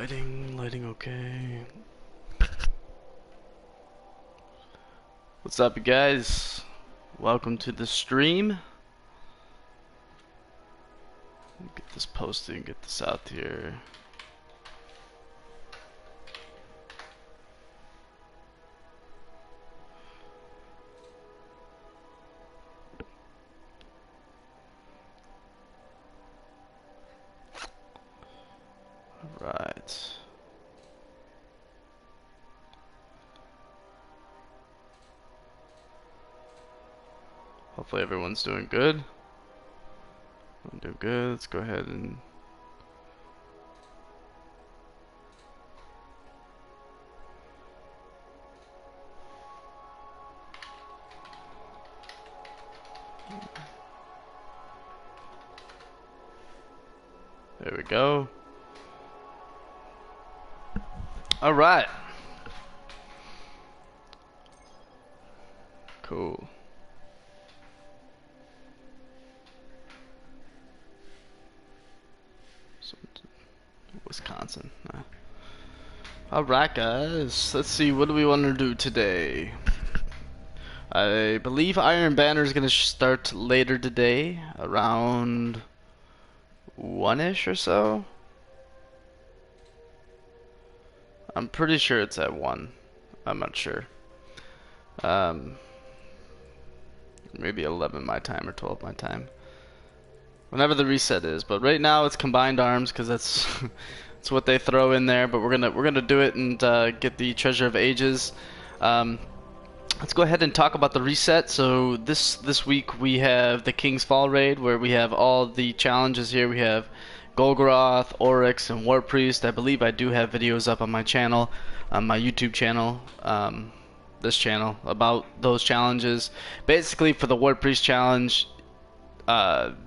Lighting okay. What's up, you guys? Welcome to the stream. Get this posted, get this out here. Right. Hopefully everyone's doing good. I'm doing good. Let's go ahead and there we go. All right. Cool. Wisconsin. Alright, guys. Let's see. What do we want to do today? I believe Iron Banner is going to start later today, around 1-ish or so. I'm pretty sure it's at 1. I'm not sure. Maybe 11 my time or 12 my time. Whenever the reset is, but right now it's combined arms because that's that's what they throw in there. But we're gonna do it and get the Treasure of Ages. Let's go ahead and talk about the reset. So this week we have the King's Fall raid where we have all the challenges here. We have Golgoroth, Oryx, and War Priest. I believe I do have videos up on my channel, on my YouTube channel, this channel, about those challenges. Basically, for the War Priest challenge,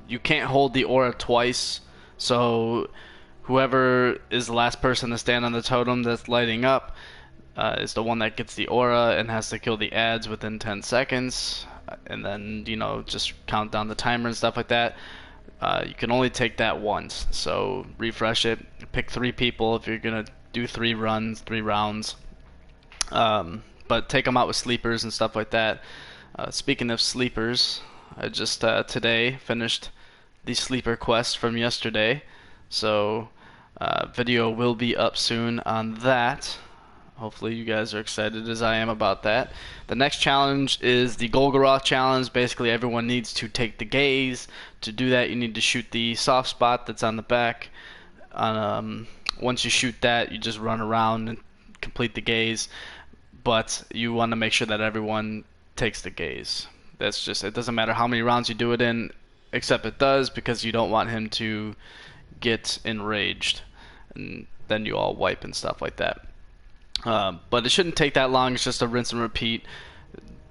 you can't hold the aura twice, so whoever is the last person to stand on the totem that's lighting up is the one that gets the aura and has to kill the ads within 10 seconds, and then, you know, just count down the timer and stuff like that. You can only take that once, so refresh it, pick 3 people if you're gonna do 3 rounds, but take them out with sleepers and stuff like that. Speaking of sleepers, I just today finished the sleeper quest from yesterday, so video will be up soon on that. Hopefully you guys are excited as I am about that. The next challenge is the Golgoroth challenge. Basically everyone needs to take the gaze. To do that you need to shoot the soft spot that's on the back. Once you shoot that, you just run around and complete the gaze, but you want to make sure that everyone takes the gaze. That's just, it doesn't matter how many rounds you do it in, except it does, because you don't want him to get enraged, and then you all wipe and stuff like that. But it shouldn't take that long. It's just a rinse and repeat.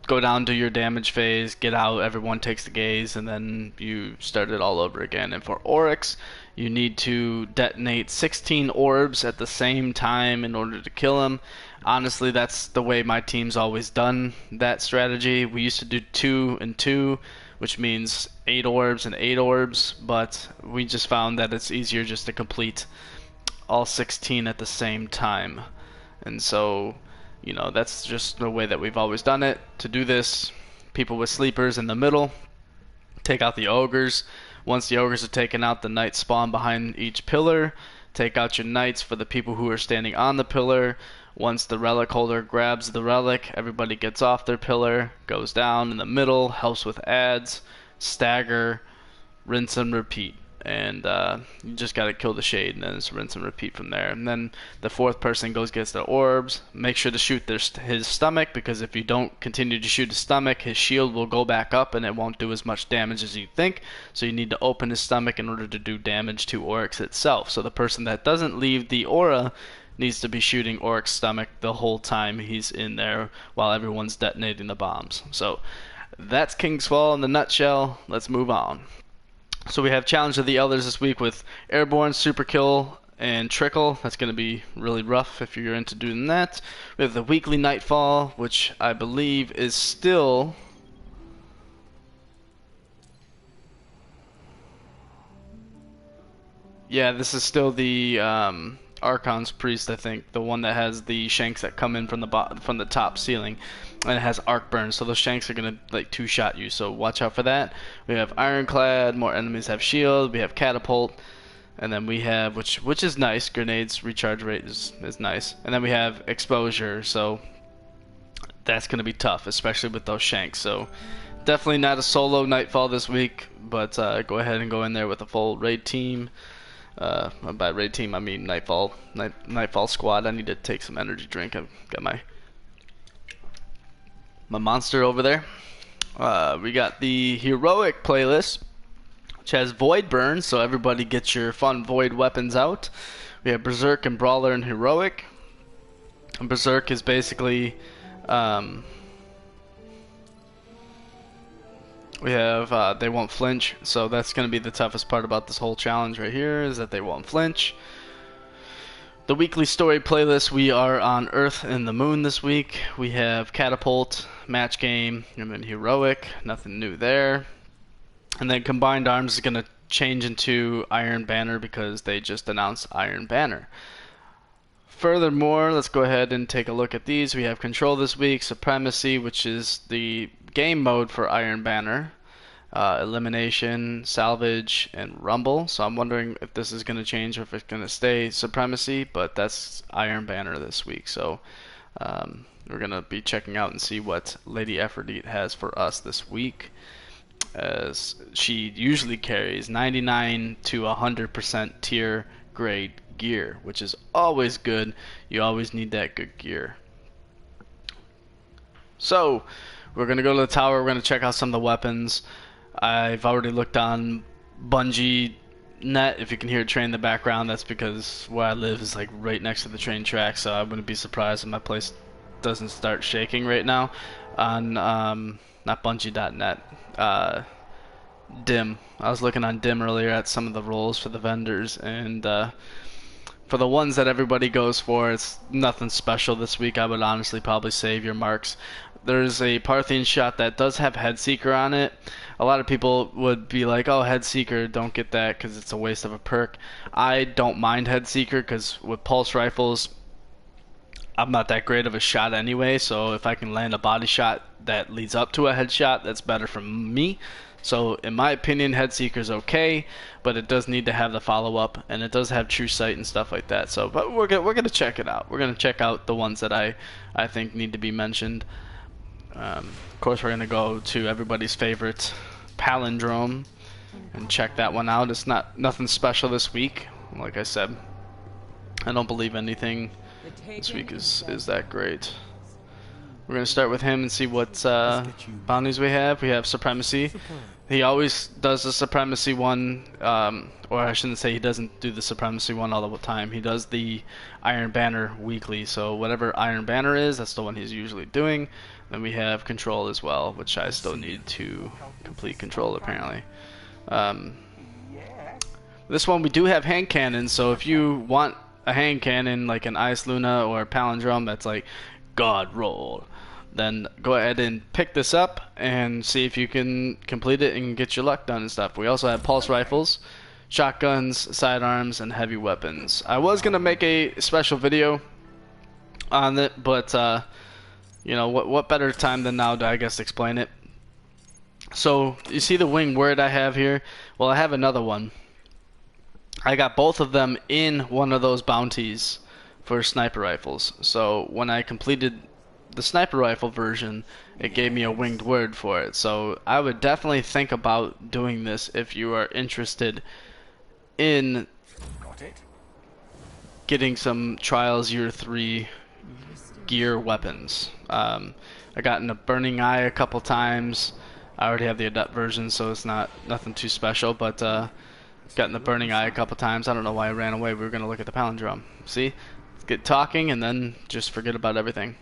Go down to your damage phase, get out, everyone takes the gaze, and then you start it all over again. And for Oryx, you need to detonate 16 orbs at the same time in order to kill him. Honestly, that's the way my team's always done that strategy. We used to do 2 and 2, which means 8 orbs and 8 orbs, but we just found that it's easier just to complete all 16 at the same time. And so, you know, that's just the way that we've always done it. To do this, people with sleepers in the middle, take out the ogres. Once the ogres are taken out, the knights spawn behind each pillar. Take out your knights for the people who are standing on the pillar. Once the relic holder grabs the relic, everybody gets off their pillar, goes down in the middle, helps with ads, stagger, rinse and repeat. And you just gotta kill the shade, and then it's rinse and repeat from there. And then the 4th person gets their orbs. Make sure to shoot his stomach, because if you don't continue to shoot his stomach, his shield will go back up and it won't do as much damage as you think. So you need to open his stomach in order to do damage to Oryx itself. So the person that doesn't leave the aura needs to be shooting Oryx's stomach the whole time he's in there while everyone's detonating the bombs. So that's King's Fall in the nutshell. Let's move on. So we have Challenge of the Elders this week with Airborne, Superkill, and Trickle. That's going to be really rough if you're into doing that. We have the Weekly Nightfall, which I believe is still... Yeah, this is still the Archon's Priest, I think, the one that has the shanks that come in from the top ceiling, and it has arc burn, so those shanks are gonna like two-shot you. So watch out for that. We have Ironclad. More enemies have shield. We have Catapult, and then we have which is nice. Grenades recharge rate is nice, and then we have Exposure. So that's gonna be tough, especially with those shanks. So definitely not a solo Nightfall this week, but go ahead and go in there with a full raid team. By raid team, I mean Nightfall squad. I need to take some energy drink. I've got my monster over there. We got the heroic playlist, which has Void Burn, so everybody get your fun Void weapons out. We have Berserk and Brawler and Heroic. And Berserk is basically we have they won't flinch, so that's going to be the toughest part about this whole challenge right here, is that they won't flinch. The weekly story playlist, we are on Earth and the Moon this week. We have Catapult, Match Game, and then Heroic, nothing new there. And then Combined Arms is going to change into Iron Banner because they just announced Iron Banner. Furthermore, let's go ahead and take a look at these. We have Control this week, Supremacy, which is the game mode for Iron Banner, Elimination, Salvage, and Rumble. So I'm wondering if this is going to change or if it's going to stay Supremacy, but that's Iron Banner this week. So we're going to be checking out and see what Lady Aphrodite has for us this week, as she usually carries 99 to 100% tier grade gear, which is always good. You always need that good gear. So we're gonna go to the tower. We're gonna check out some of the weapons. I've already looked on Bungie net. If you can hear a train in the background, that's because where I live is like right next to the train track, so I wouldn't be surprised if my place doesn't start shaking right now. On not Bungie.net, Dim. I was looking on Dim earlier at some of the roles for the vendors, and for the ones that everybody goes for, it's nothing special this week. I would honestly probably save your marks. There's a Parthian shot that does have Headseeker on it. A lot of people would be like, oh, Headseeker, don't get that because it's a waste of a perk. I don't mind Headseeker because with pulse rifles, I'm not that great of a shot anyway, so if I can land a body shot that leads up to a headshot, that's better for me. So in my opinion, Headseeker's okay, but it does need to have the follow-up, and it does have True Sight and stuff like that. So, but we're gonna check it out. We're gonna check out the ones that I think need to be mentioned. Of course, we're gonna go to everybody's favorite Palindrome and check that one out. It's nothing special this week. Like I said, I don't believe anything this week is that great. We're gonna start with him and see what bounties we have. We have Supremacy. He always does the Supremacy one, or I shouldn't say he doesn't do the Supremacy one all the time. He does the Iron Banner weekly, so whatever Iron Banner is, that's the one he's usually doing. Then we have Control as well, which I still need to complete Control apparently. This one we do have hand cannons, so if you want a hand cannon like an Ice Luna or a Palindrome that's like God roll, then go ahead and pick this up and see if you can complete it and get your luck done and stuff. We also have pulse rifles, shotguns, sidearms, and heavy weapons. I was gonna make a special video on it, but you know what better time than now to, I guess, explain it. So you see the winged word I have here? Well, I have another one. I got both of them in one of those bounties for sniper rifles. So when I completed the sniper rifle version, it gave me a winged word for it. So I would definitely think about doing this if you are interested in getting some Trials Year 3 gear weapons. I got in a Burning Eye a couple times. I already have the adept version, so it's nothing too special, but got in the Burning Eye a couple times. I don't know why I ran away. We were going to look at the Palindrome. See? Let's get talking and then just forget about everything.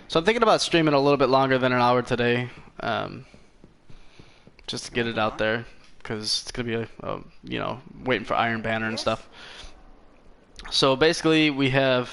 So I'm thinking about streaming a little bit longer than an hour today, just to get it out there, because it's going to be, you know, waiting for Iron Banner and stuff. So basically we have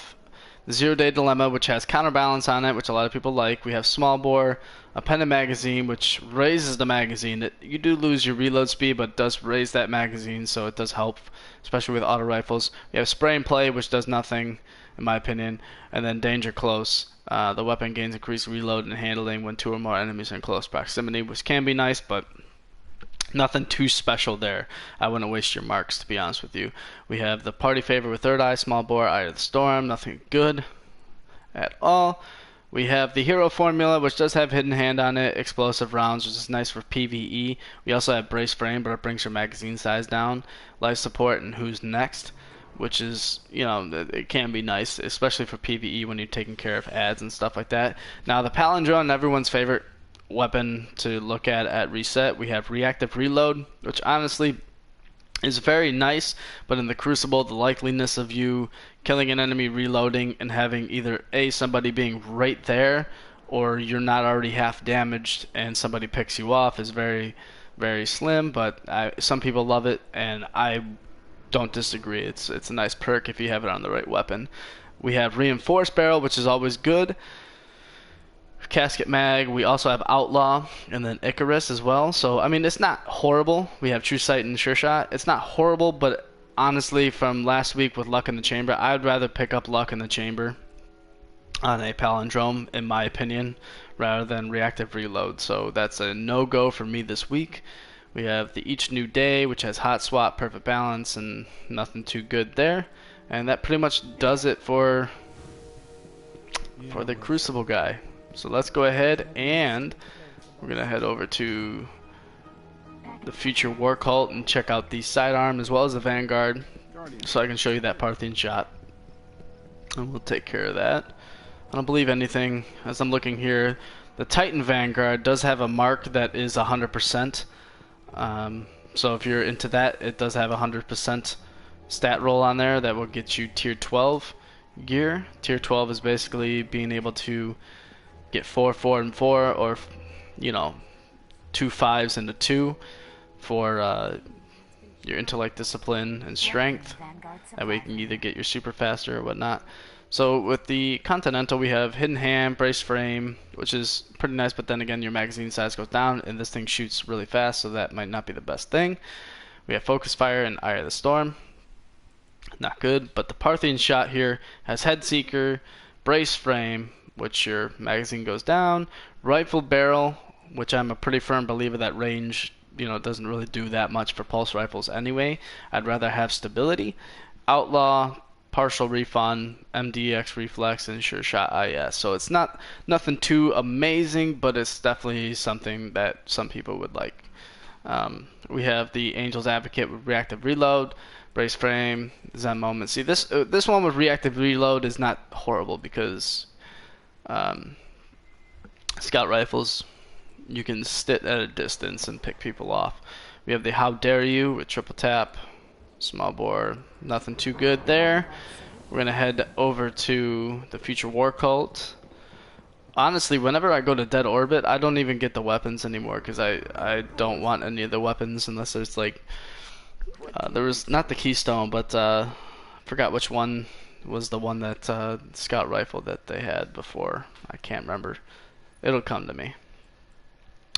the 0-day dilemma, which has counterbalance on it, which a lot of people like. We have small bore, a pendant magazine, which raises the magazine. You do lose your reload speed, but it does raise that magazine, so it does help, especially with auto rifles. We have spray and play, which does nothing, in my opinion, and then danger close. The weapon gains increased reload and handling when 2 or more enemies are in close proximity, which can be nice, but nothing too special there. I wouldn't waste your marks, to be honest with you. We have the party favorite with third eye, small bore, eye of the storm. Nothing good at all. We have the hero formula, which does have hidden hand on it, explosive rounds, which is nice for PvE. We also have brace frame, but it brings your magazine size down. Life support and who's next, which is, you know, it can be nice, especially for PvE when you're taking care of ads and stuff like that. Now, the palindrome, everyone's favorite weapon to look at reset. We have reactive reload, which honestly is very nice, but in the Crucible, the likeliness of you killing an enemy reloading and having either somebody being right there, or you're not already half damaged and somebody picks you off is very, very slim. But some people love it, and I don't disagree. It's a nice perk if you have it on the right weapon. We have reinforced barrel, which is always good. Casket mag, we also have Outlaw, and then Icarus as well. So, I mean, it's not horrible. We have True Sight and Sure Shot. It's not horrible, but honestly, from last week with Luck in the Chamber, I would rather pick up Luck in the Chamber on a palindrome, in my opinion, rather than Reactive Reload. So that's a no-go for me this week. We have the Each New Day, which has Hot Swap, Perfect Balance, and nothing too good there. And that pretty much does it for the Crucible guy. So let's go ahead and we're going to head over to the Future War Cult and check out the sidearm as well as the Vanguard, so I can show you that Parthian shot. And we'll take care of that. I don't believe anything. As I'm looking here, the Titan Vanguard does have a mark that is 100%. So if you're into that, it does have 100% stat roll on there that will get you tier 12 gear. Tier 12 is basically being able to get 4, 4, and 4, or, you know, 2 5s and a 2 for your intellect, discipline, and strength. That way you can either get your super faster or whatnot. So with the Continental, we have hidden hand, brace frame, which is pretty nice, but then again your magazine size goes down, and this thing shoots really fast, so that might not be the best thing. We have focus fire and eye of the storm. Not good, but the Parthian shot here has head seeker, brace frame, which your magazine goes down, rifle barrel, which I'm a pretty firm believer that range, you know, doesn't really do that much for pulse rifles anyway. I'd rather have stability. Outlaw, partial refund, MDX reflex, and sure shot IS. So it's nothing too amazing, but it's definitely something that some people would like. We have the Angel's Advocate with reactive reload, brace frame, Zen moment. See, this one with reactive reload is not horrible because scout rifles, you can sit at a distance and pick people off. We have the How Dare You with triple tap, small bore, nothing too good there. We're gonna head over to the Future War Cult. Honestly, whenever I go to Dead Orbit, I don't even get the weapons anymore because I don't want any of the weapons unless there's like there was not the Keystone, but I forgot which one was the one that scout rifle that they had before. I can't remember. It'll come to me.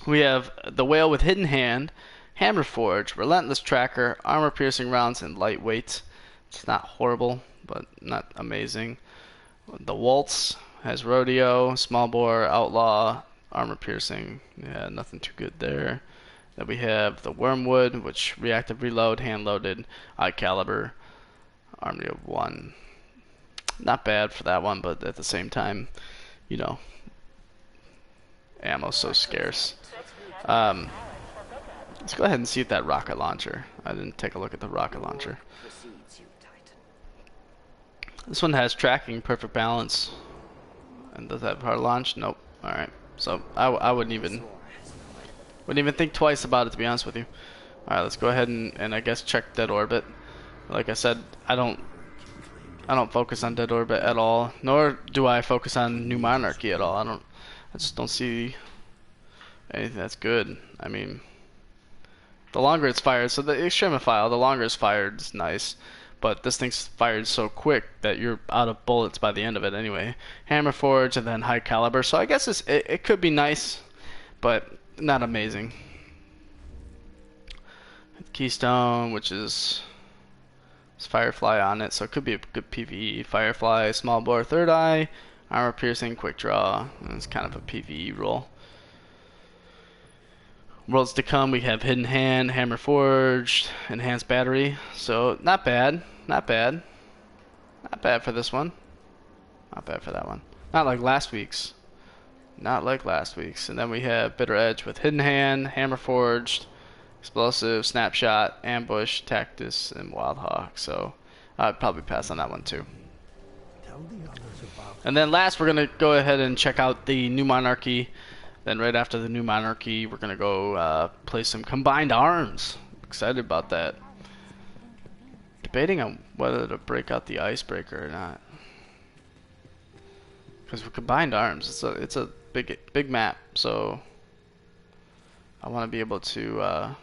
We have the Whale with hidden hand, hammer forge, relentless tracker, armor piercing rounds, and lightweight. It's not horrible, but not amazing. The Waltz has rodeo, small bore, outlaw, armor piercing. Yeah, nothing too good there. Then we have the Wormwood, which reactive reload, hand loaded, high caliber, army of 1. Not bad for that one, but at the same time, you know, ammo's so scarce. Let's go ahead and see if that rocket launcher. I didn't take a look at the rocket launcher. This one has tracking, perfect balance, and does that have hard launch? Nope. All right. So I wouldn't even think twice about it, to be honest with you. All right, let's go ahead and I guess check Dead Orbit. Like I said, I don't focus on Dead Orbit at all, nor do I focus on New Monarchy at all. I just don't see anything that's good. I mean, the longer it's fired, so the Extremophile, the longer it's fired is nice, but this thing's fired so quick that you're out of bullets by the end of it anyway. Hammer forge and then high caliber. So I guess it could be nice, but not amazing. Keystone, which is Firefly on it, so it could be a good PvE. Firefly, small bore, third eye, armor piercing, quick draw. It's kind of a PvE roll. Worlds to come, we have Hidden Hand, Hammer Forged, Enhanced Battery. So not bad, not bad, not bad for this one. Not bad for that one. Not like last week's. Not like last week's. And then we have Bitter Edge with Hidden Hand, Hammer Forged, Explosive, Snapshot, Ambush, Tactus, and Wild Hawk. So I'd probably pass on that one too. And then last, we're going to go ahead and check out the New Monarchy. Then right after the New Monarchy, we're going to go play some Combined Arms. Excited about that. Debating on whether to break out the Icebreaker or not. Because with Combined Arms, it's a big map. So I want to be able to...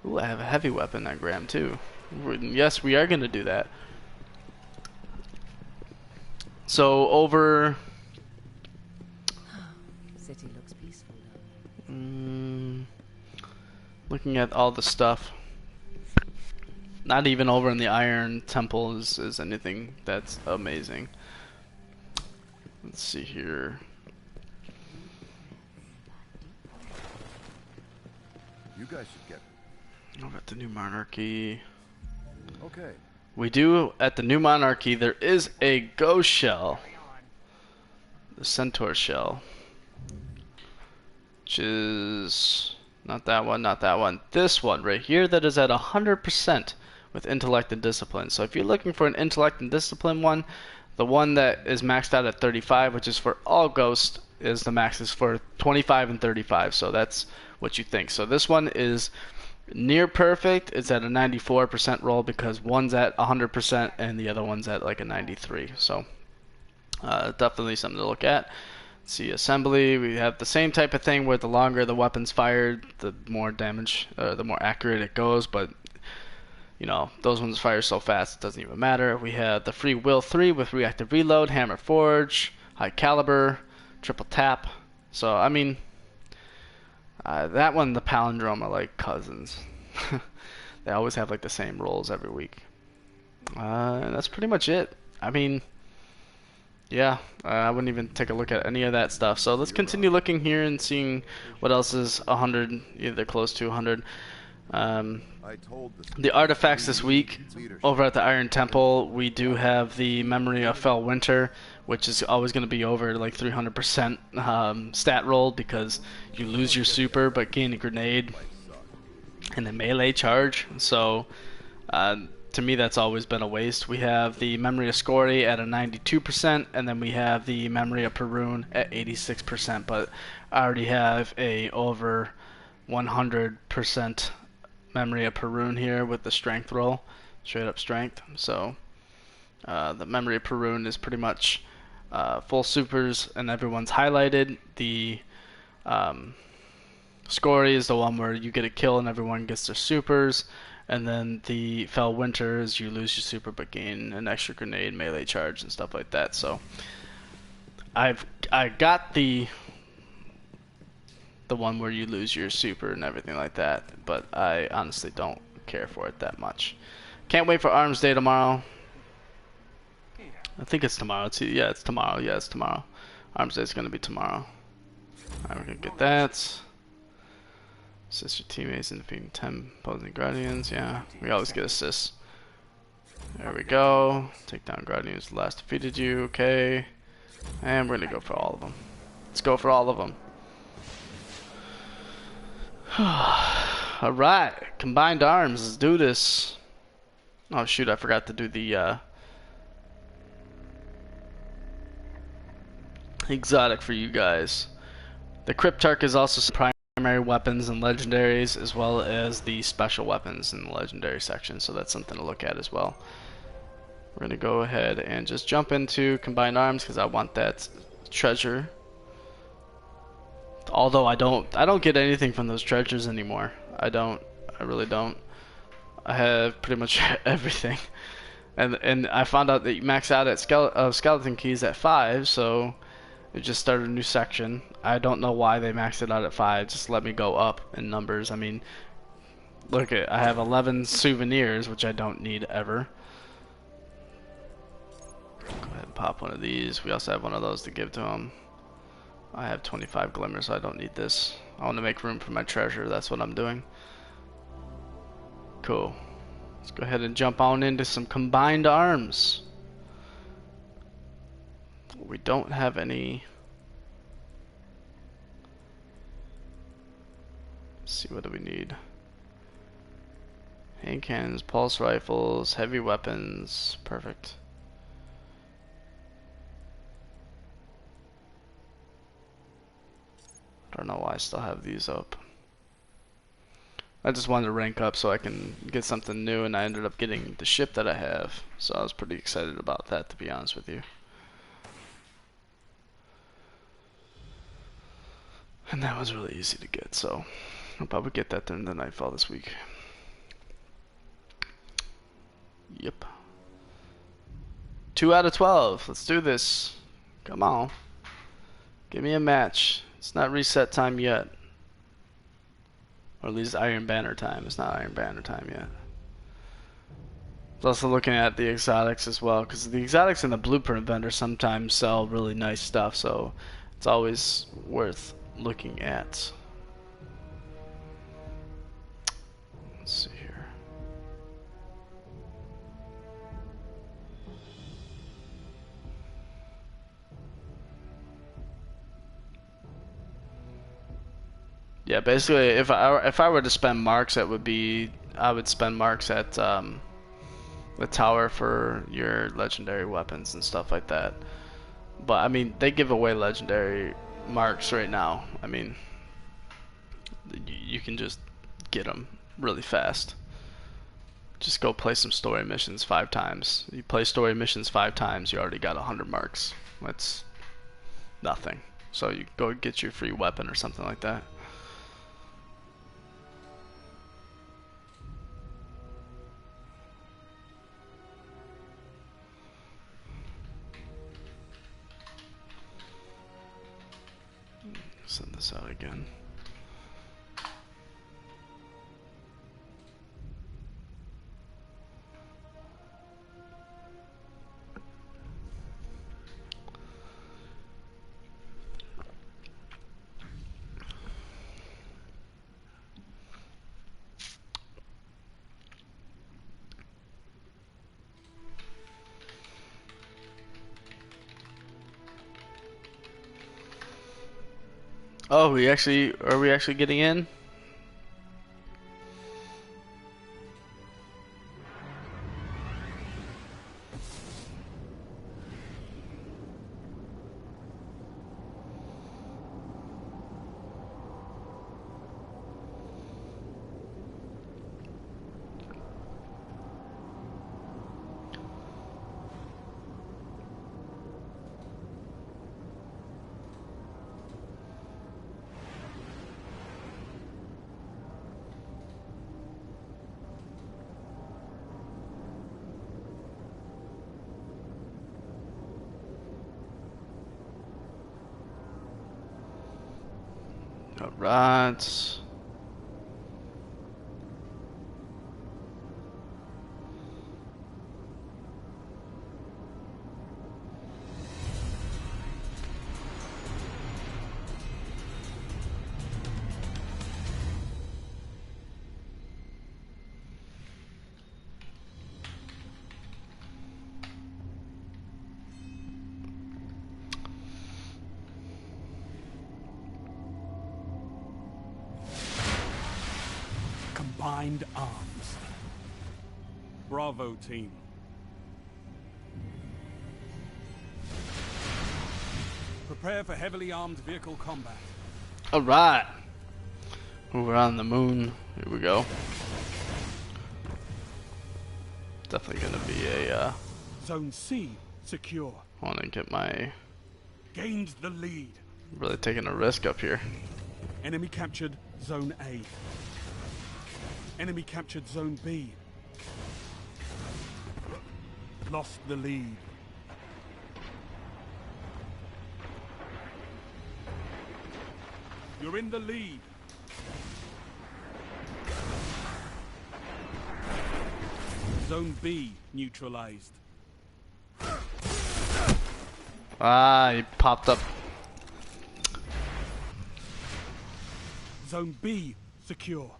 Ooh, I have a heavy weapon on Graham too. Yes, we are going to do that. So over... City looks peaceful. Looking at all the stuff. Not even over in the Iron Temple is anything that's amazing. Let's see here. You guys should get it. Over at the New Monarchy. Okay. We do, at the New Monarchy, there is a ghost shell. The Centaur shell. Which is not that one, not that one. This one right here that is at 100% with intellect and discipline. So if you're looking for an intellect and discipline one, the one that is maxed out at 35, which is for all ghosts, is the max is for 25 and 35. So that's what you think. So this one is near perfect. It's at a 94% roll because one's at 100% and the other one's at like a 93. So definitely something to look at. Let's see, assembly. We have the same type of thing where the longer the weapon's fired, the more damage, the more accurate it goes. But you know, those ones fire so fast it doesn't even matter. We have the Free Will 3 with reactive reload, Hammer Forge, high caliber, triple tap. So I mean. That one, the palindrome, are like cousins. They always have like the same rolls every week. And that's pretty much it. I mean, yeah, I wouldn't even take a look at any of that stuff. So let's continue looking here and seeing what else is 100, either close to 100. The artifacts this week over at the Iron Temple, we do have the Memory of Fell Winter, which is always going to be over like 300% stat roll because you lose your super but gain a grenade and a melee charge. So to me that's always been a waste. We have the Memory of Scory at a 92%, and then we have the Memory of Perun at 86%, but I already have a over 100% Memory of Perun here with the strength roll, straight up strength. So the Memory of Perun is pretty much full supers and everyone's highlighted. The Scory is the one where you get a kill and everyone gets their supers, and then the Fell Winter is you lose your super but gain an extra grenade, melee charge, and stuff like that. So I got the one where you lose your super and everything like that, but I honestly don't care for it that much. Can't wait for Arms Day tomorrow. I think it's tomorrow too. Yeah, it's tomorrow. Yeah, it's tomorrow. Arms Day is going to be tomorrow. Alright, we're going to get that. Assist your teammates in defeating 10 opposing Guardians. Yeah, we always get assists. There we go. Take down Guardians last defeated you. Okay. And we're going to go for all of them. Let's go for all of them. Alright, Combined Arms, let's do this. Oh shoot, I forgot to do the exotic for you guys. The Cryptarch is also primary weapons and legendaries, as well as the special weapons in the legendary section, so that's something to look at as well. We're gonna go ahead and just jump into Combined Arms because I want that treasure. Although I don't get anything from those treasures anymore. I really don't. I have pretty much everything. And I found out that you max out at skeleton keys at 5, so it just started a new section. I don't know why they maxed it out at 5. Just let me go up in numbers. I mean, look at, I have 11 souvenirs, which I don't need ever. Go ahead and pop one of these. We also have one of those to give to him. I have 25 glimmers, so I don't need this. I want to make room for my treasure. That's what I'm doing. Cool. Let's go ahead and jump on into some combined arms. We don't have any. Let's see, what do we need? Hand cannons, pulse rifles, heavy weapons. Perfect. I don't know why I still have these up. I just wanted to rank up so I can get something new, and I ended up getting the ship that I have. So I was pretty excited about that, to be honest with you. And that was really easy to get, so I'll probably get that during the nightfall this week. Yep. 2 out of 12. Let's do this. Come on. Give me a match. It's not reset time yet. Or at least Iron Banner time. It's not Iron Banner time yet. I was also looking at the exotics as well, because the exotics in the blueprint vendor sometimes sell really nice stuff, so it's always worth looking at. Let's see here. Yeah, basically, if I were to spend marks, it would be, I would spend marks at the tower for your legendary weapons and stuff like that. But I mean, they give away legendary marks right now. I mean, you can just get them really fast. Just go play some story missions 5 times. You play story missions 5 times, you already got 100 marks. That's nothing. So you go get your free weapon or something like that. Send this out again. Oh, are we actually getting in? Alright. Combined arms. Bravo, team. Prepare for heavily armed vehicle combat. Alright. We're on the moon. Here we go. Definitely gonna be a Zone C secure. I wanna get my Gained the lead. really taking a risk up here. Enemy captured Zone A. Enemy captured Zone B. lost the lead. You're in the lead. Zone B neutralized. Ah, he popped up. Zone B secure.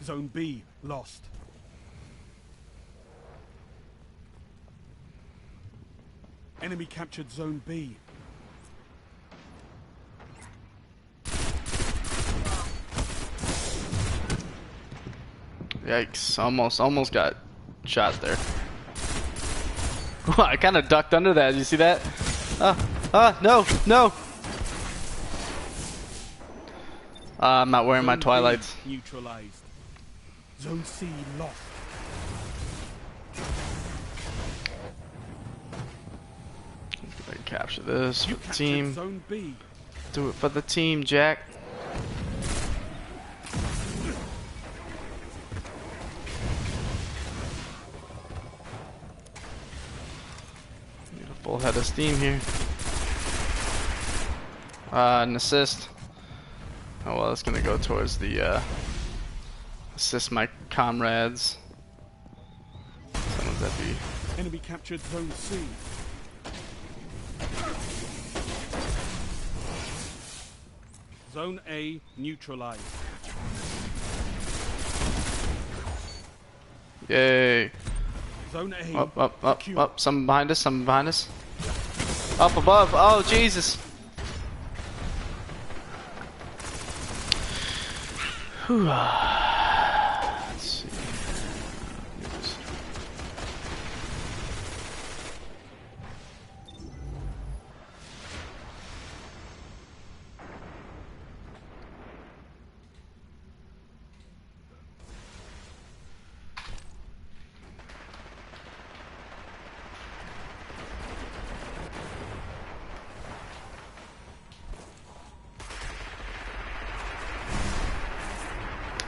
Zone B lost. Enemy captured Zone B. Yikes, almost got shot there. I kind of ducked under that, you see that? No! I'm not wearing my Zone B twilights. neutralized. Zone C lost. Gotta capture this for You the captured team. Zone B. Do it for the team, Jack. Need a full head of steam here. An assist. Oh well, it's gonna go towards the assist my comrades. Someone's at B. Enemy captured Zone C. Zone A neutralized. Yay! Zone A Up! secure. Someone behind us! Up above! Oh Jesus! Whew. Let's see.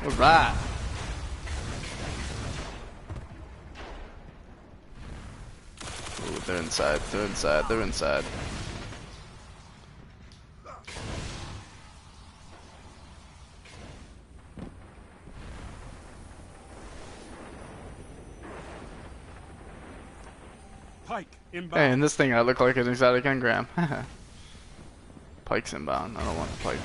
Alright. Ooh, they're inside. Pike inbound. Hey, and this thing I look like an exotic engram. Pike's inbound. I don't want the pike.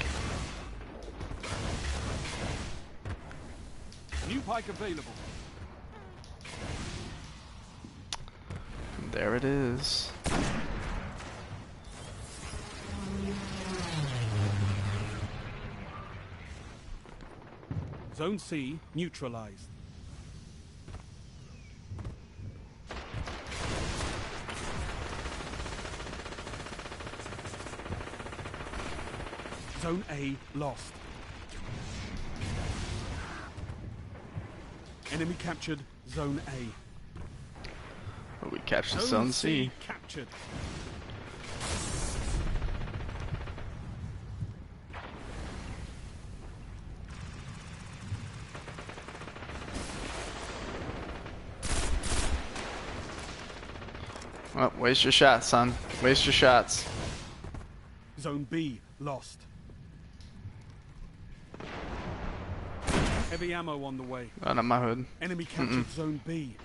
New Pike available. And there it is. Zone C neutralized. Zone A lost. Enemy captured Zone A. Oh, we captured Zone C. Captured. Well, waste your shots, son. Waste your shots. Zone B lost. Heavy ammo on the way. Not on my hood. Enemy captured Zone B.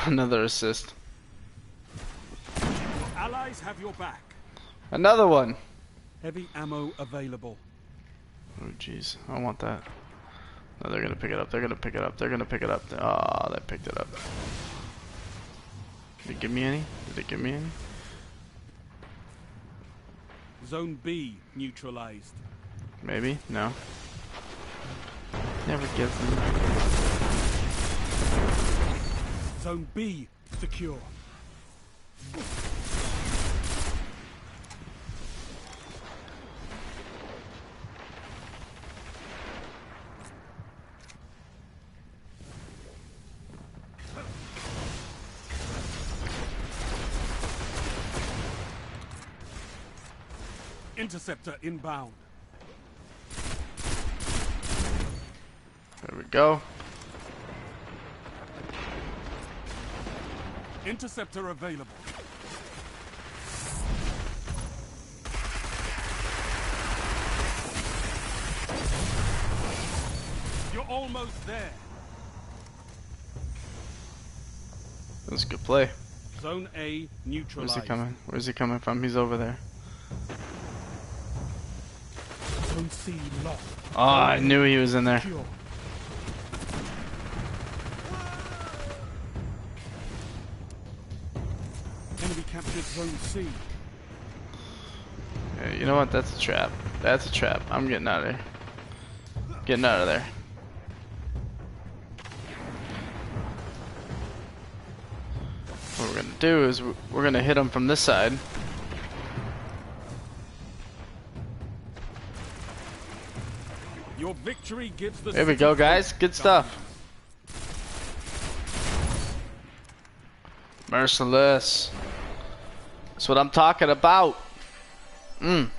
Another assist. Allies have your back. Another one. Heavy ammo available. Oh jeez, I want that. No, they're gonna pick it up. They're gonna pick it up. They're gonna pick it up. Oh, they picked it up. Did it give me any? Did it give me any? Zone B neutralized. Maybe? No. Never gives me. Zone B secure. Interceptor inbound. There we go. Interceptor available. You're almost there. That's a good play. Zone A Where's neutralized. he coming? Where's he coming from? He's over there. Zone C lost. Oh, I knew he was in there. Secure. Enemy captured Zone C. Yeah, you know what? That's a trap. That's a trap. I'm getting out of there. Getting out of there. What we're gonna do is we're gonna hit him from this side. Your victory gives the There we go, guys. Good stuff. Merciless. That's what I'm talking about. Mm.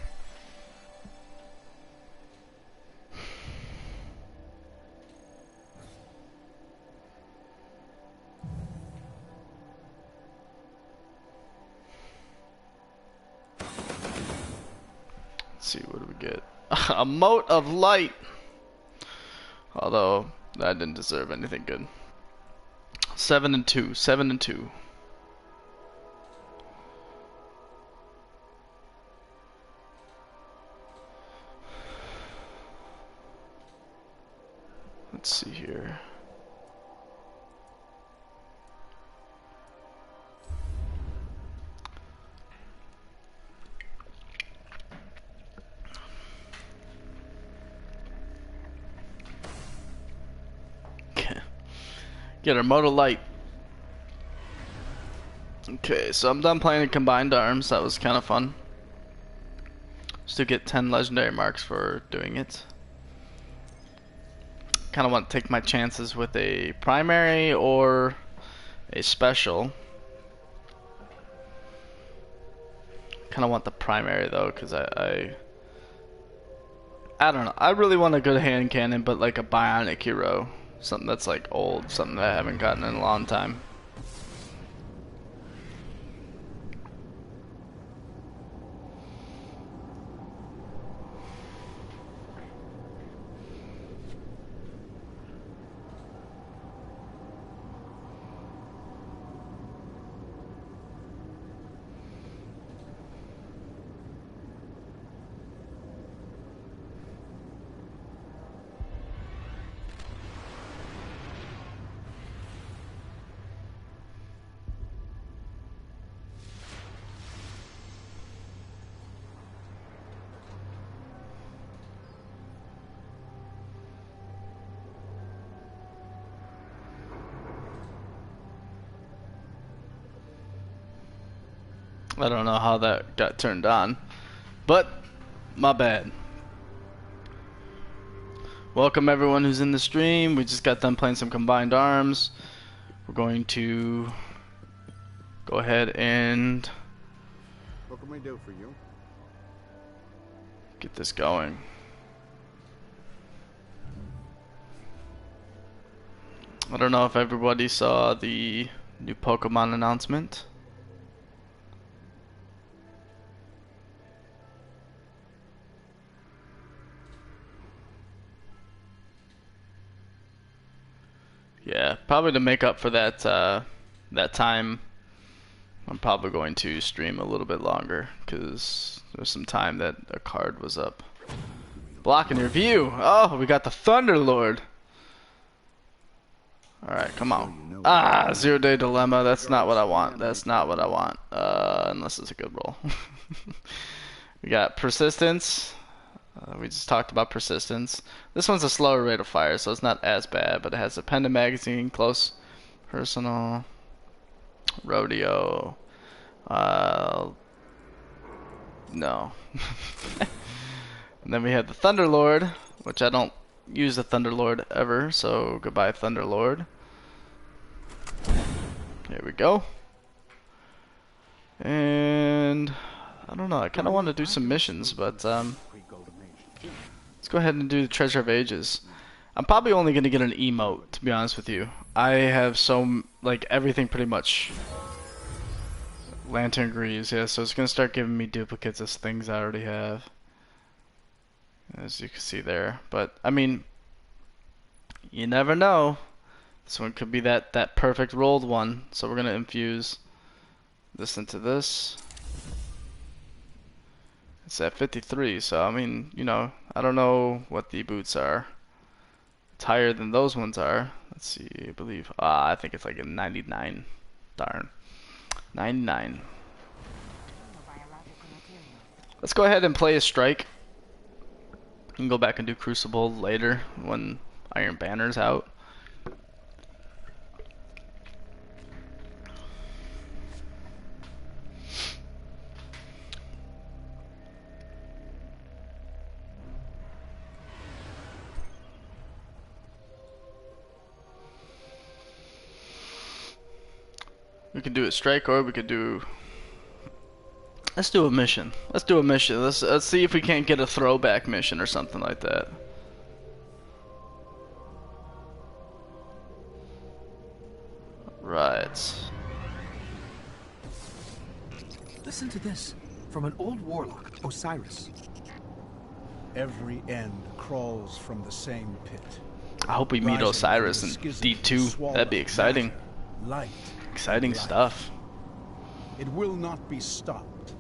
Let's see, what do we get? A mote of light. Although that didn't deserve anything good. 7 and 2. 7 and 2. Let's see here. Get our motor light. Okay, so I'm done playing combined arms. That was kind of fun. Still get 10 legendary marks for doing it. Kind of want to take my chances with a primary or a special. Kind of want the primary though, because I don't know. I really want a good hand cannon, but like a bionic hero. Something that's like old, something that I haven't gotten in a long time. I don't know how that got turned on, but my bad. Welcome everyone who's in the stream. We just got done playing some combined arms. We're going to go ahead and What can we do for you? get this going. I don't know if everybody saw the new Pokemon announcement. Yeah, probably to make up for that that time, I'm probably going to stream a little bit longer because there's some time that a card was up. Blocking your view. Oh, we got the Thunder Lord. All right, come on. Ah, 0 Day Dilemma. That's not what I want. That's not what I want. Unless it's a good roll. We got Persistence. We just talked about Persistence. This one's a slower rate of fire, so it's not as bad, but it has a pendant magazine, close, personal, rodeo, No. And then we have the Thunderlord, which I don't use the Thunderlord ever, so goodbye Thunderlord. Here we go. And I don't know, I kind of want to do some missions, but let's go ahead and do the Treasure of Ages. I'm probably only going to get an emote, to be honest with you. I have like everything pretty much. Lantern Greaves, yeah, so it's going to start giving me duplicates of things I already have. As you can see there. But, I mean, you never know. This one could be that perfect rolled one. So we're going to infuse this into this. It's at 53, so I mean, you know, I don't know what the boots are. It's higher than those ones are. Let's see, I believe. I think it's like a 99. Darn. 99. Let's go ahead and play a strike. We can go back and do Crucible later when Iron Banner's out. We could do a strike, or we could do. Let's do a mission. Let's do a mission. Let's see if we can't get a throwback mission or something like that. Right. Listen to this from an old warlock, Osiris. Every end crawls from the same pit. I hope we meet Osiris in D2. That'd be exciting. Light. Exciting stuff. It will not be stopped,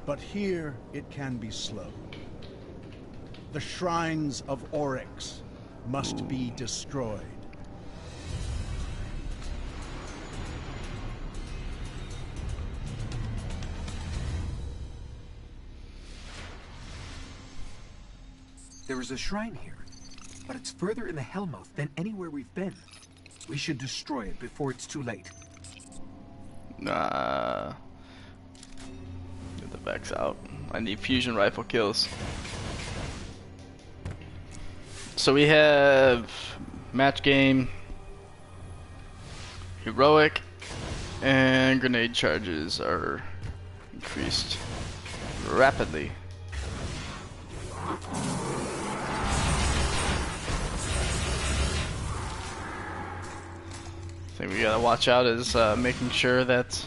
but here it can be slowed. The shrines of Oryx must be destroyed. There is a shrine here, but it's further in the Hellmouth than anywhere we've been. We should destroy it before it's too late. Get the Vex out. I need fusion rifle kills. So we have match game, heroic, and grenade charges are increased rapidly. Thing we gotta watch out is making sure that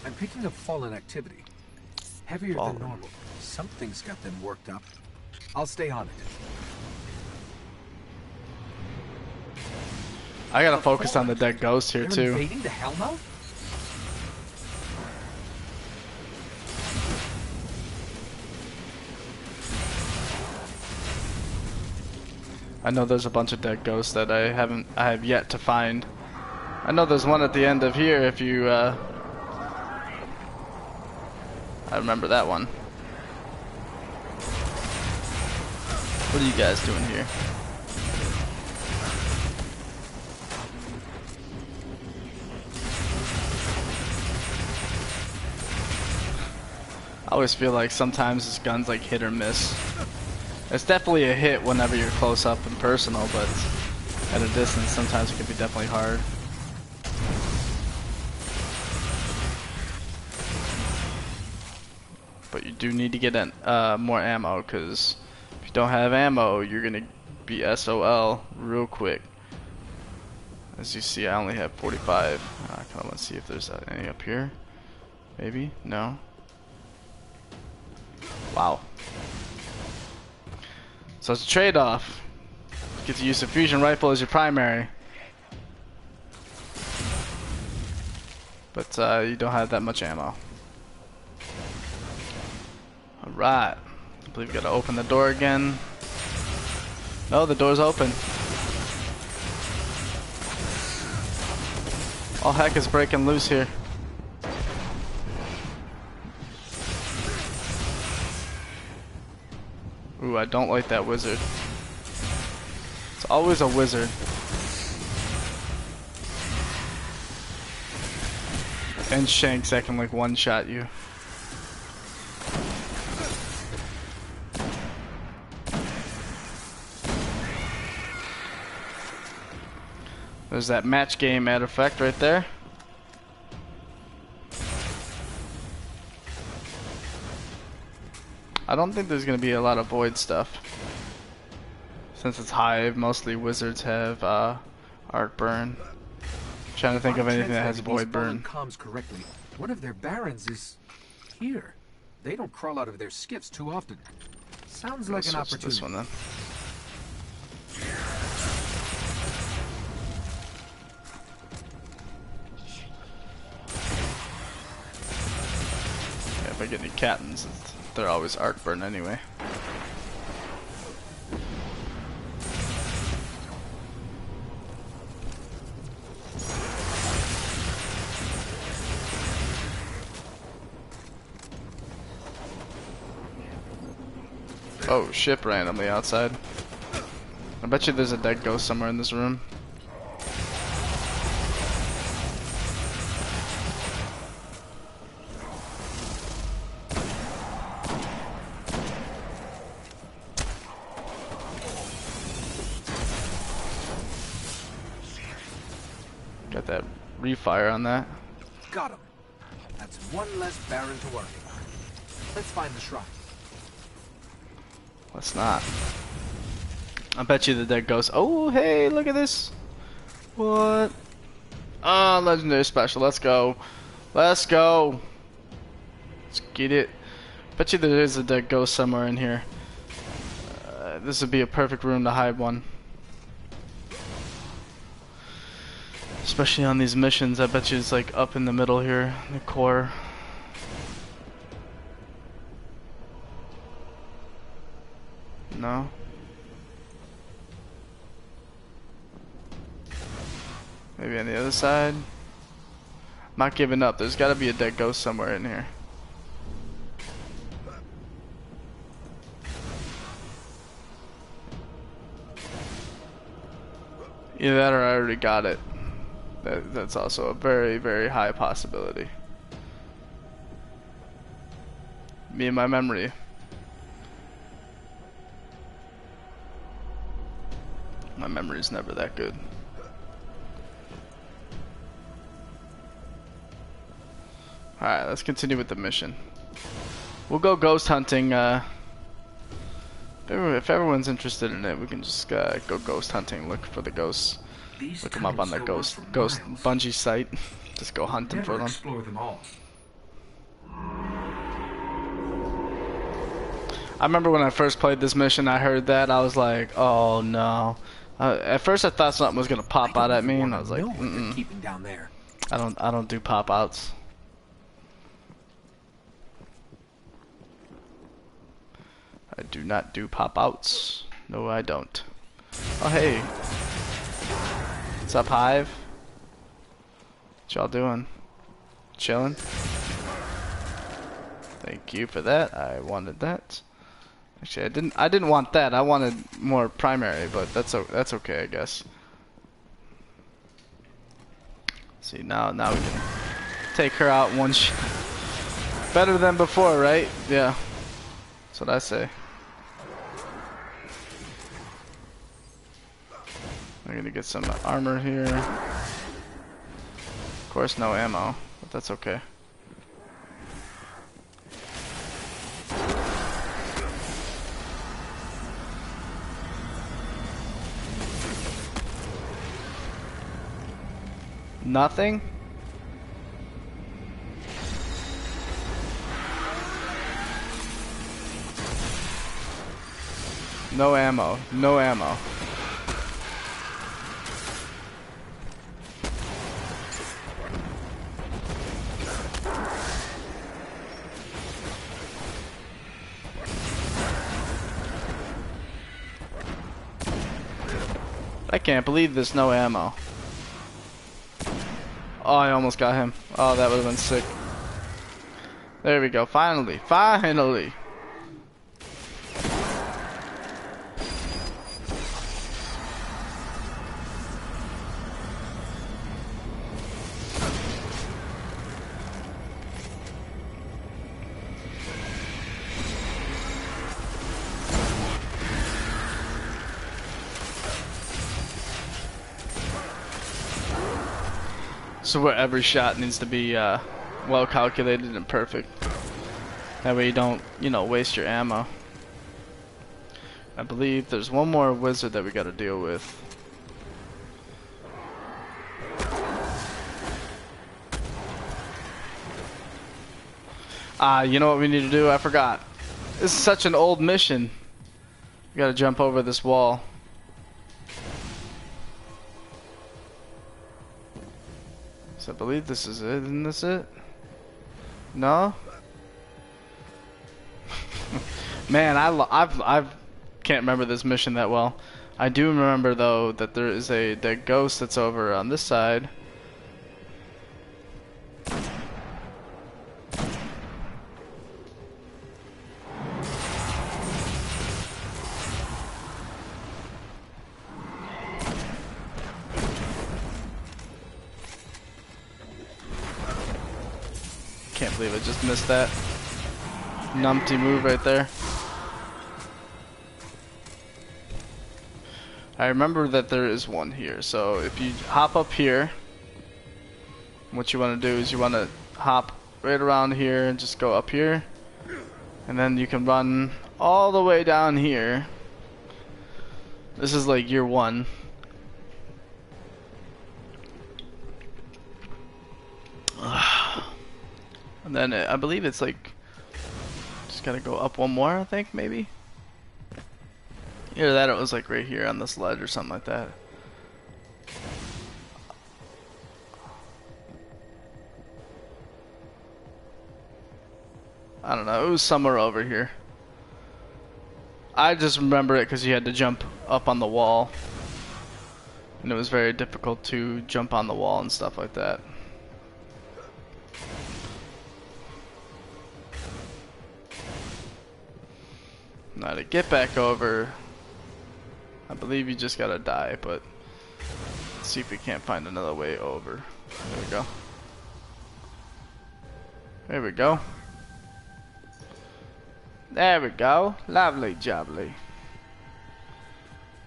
I'm picking up fallen activity. Heavier than normal. Something's got them worked up. I'll stay on it. I gotta focus on the dead ghost here They're too. invading the Hellmouth? I know there's a bunch of dead ghosts that I have yet to find. I know there's one at the end of here if you I remember that one. What are you guys doing here? I always feel like sometimes this gun's like hit or miss. It's definitely a hit whenever you're close up and personal, but at a distance sometimes it can be definitely hard. But you do need to get more ammo, because if you don't have ammo, you're gonna be SOL real quick. As you see, I only have 45. I kind of want to see if there's any up here. Maybe? No? Wow. So it's a trade-off. You get to use the fusion rifle as your primary. But you don't have that much ammo. Alright. I believe we gotta open the door again. No, the door's open. All heck is breaking loose here. Ooh, I don't like that wizard. It's always a wizard. And shanks that can like one-shot you. There's that match game ad effect right there. I don't think there's gonna be a lot of void stuff. Since it's Hive, mostly wizards have art burn. Trying to think of anything that has void burn. Comms correctly. One of their barons is here. They don't crawl out of their skiffs too often. Sounds like an opportunity. This one then. Yeah, if I get any captains, they're always art burn anyway. Oh, ship randomly outside. I bet you there's a dead ghost somewhere in this room. Got that refire on that. Got him. That's one less baron to worry about. Let's find the shrine. Let's not. I bet you the dead ghost. Oh, hey, look at this. What? Ah, legendary special. Let's go. Let's go. Let's get it. Bet you there is a dead ghost somewhere in here. This would be a perfect room to hide one. Especially on these missions. I bet you it's like up in the middle here, the core. No. Maybe on the other side. I'm not giving up. There's got to be a dead ghost somewhere in here. Either that or I already got it. That's also a very, very high possibility. Me and my memory. My memory's never that good. Alright, let's continue with the mission. We'll go ghost hunting. If everyone's interested in it, we can just go ghost hunting, look for the ghosts. Look them up on the ghost Bungie site. Just go hunting for them. Explore them all. I remember when I first played this mission, I heard that, I was like, oh no. At first I thought something was gonna pop out at me, and I was like, keeping down there. I don't do pop outs. I do not do pop outs. No, I don't. Oh hey, what's up, Hive? What y'all doing? Chilling? Thank you for that. I wanted that. Actually, I didn't want that. I wanted more primary, but that's okay, I guess. See, now we can take her out one shot. Better than before, right? Yeah. That's what I say. I'm gonna get some armor here. Of course, no ammo, but that's okay. Nothing? No ammo. No ammo. I can't believe there's no ammo. Oh, I almost got him. Oh, that would have been sick. There we go. Finally. Finally. So where every shot needs to be well calculated and perfect. That way you don't, you know, waste your ammo. I believe there's one more wizard that we gotta deal with. You know what we need to do? I forgot. This is such an old mission. We gotta jump over this wall. So I believe this is it. Isn't this it? No? Man, I can't remember this mission that well. I do remember though that there is a dead ghost that's over on this side. Can't believe I just missed that numpty move right there. I remember that there is one here, so if you hop up here, what you want to do is you want to hop right around here and just go up here, and then you can run all the way down here. This is like year one. And then I believe it's like just gotta go up one more, I think, maybe. Either that or it was like right here on this ledge or something like that. I don't know, it was somewhere over here. I just remember it because you had to jump up on the wall. And it was very difficult to jump on the wall and stuff like that. Now to get back over, I believe you just gotta die, but let's see if we can't find another way over. There we go. There we go. There we go. Lovely jubbly.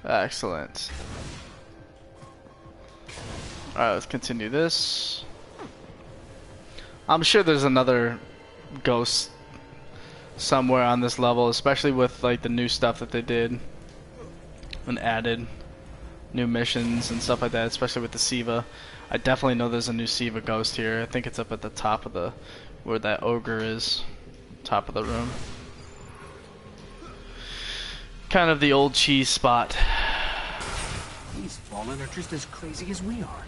Excellent. Alright, let's continue this. I'm sure there's another ghost somewhere on this level, especially with like the new stuff that they did and added new missions and stuff like that, especially with the Siva. I definitely know there's a new Siva ghost here. I think it's up at the top of the where that ogre is, top of the room. Kind of the old cheese spot. These fallen are just as crazy as we are.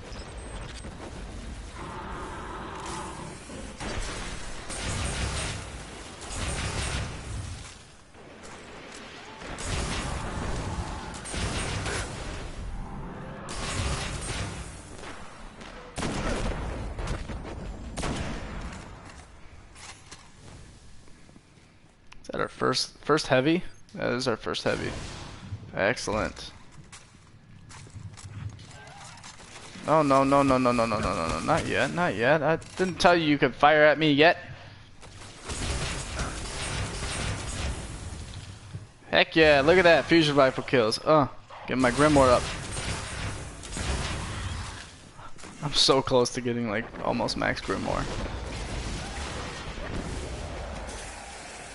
Is that our first heavy? That is our first heavy. Excellent. Oh no no no no no no no no no, not yet, not yet. I didn't tell you could fire at me yet. Heck yeah, look at that, fusion rifle kills. Get my Grimoire up. I'm so close to getting like almost max Grimoire.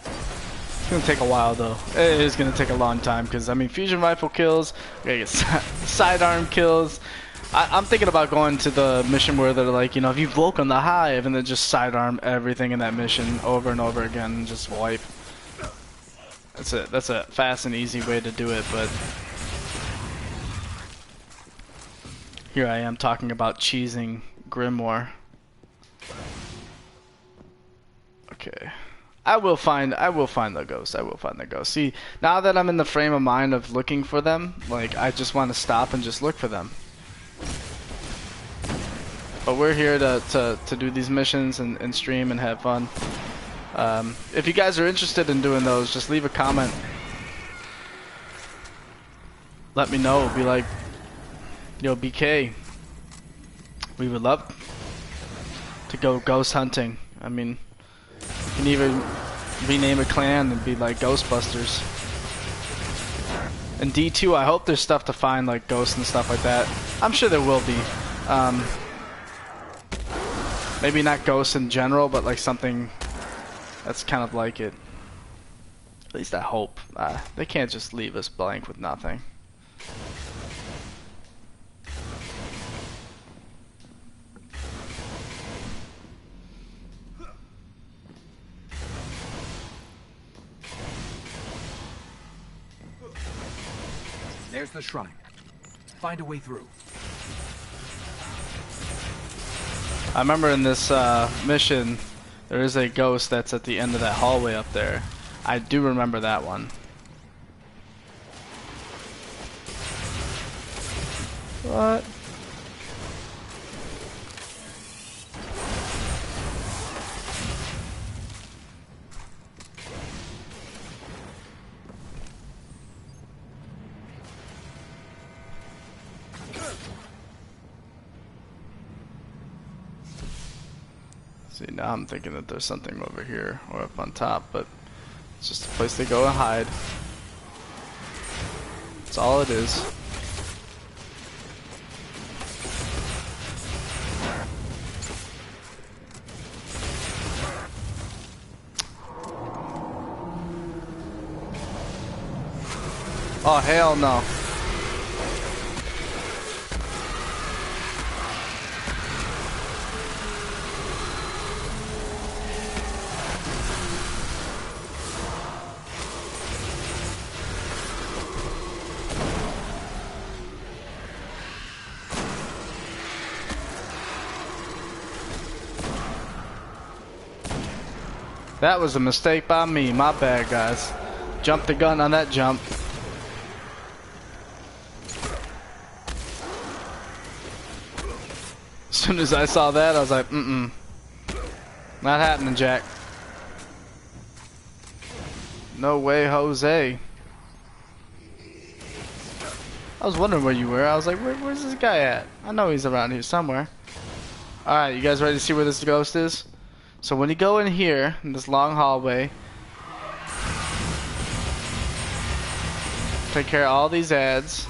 It's gonna take a while though. It is gonna take a long time because I mean fusion rifle kills, we gotta get sidearm kills. I'm thinking about going to the mission where they're like, you know, if you've woken the hive, and then just sidearm everything in that mission over and over again and just wipe. That's it. That's a fast and easy way to do it, but here I am talking about cheesing Grimoire. Okay. I will find the ghost. I will find the ghost. See, now that I'm in the frame of mind of looking for them, like I just want to stop and just look for them. But we're here to do these missions and stream and have fun. If you guys are interested in doing those, just leave a comment. Let me know. Be like, yo, BK, we would love to go ghost hunting. I mean, you can even rename a clan and be like Ghostbusters. And D2, I hope there's stuff to find like ghosts and stuff like that. I'm sure there will be. Maybe not ghosts in general, but like something that's kind of like it. At least I hope. They can't just leave us blank with nothing. There's the shrine. Find a way through. I remember in this mission, there is a ghost that's at the end of that hallway up there. I do remember that one. What? See, now I'm thinking that there's something over here or up on top, but it's just a place to go and hide. That's all it is. Oh, hell no. That was a mistake by me. My bad, guys. Jumped the gun on that jump. As soon as I saw that, I was like, not happening, Jack. No way, Jose. I was wondering where you were. I was like, where's this guy at? I know he's around here somewhere. Alright, you guys ready to see where this ghost is? So when you go in here, in this long hallway, take care of all these ads.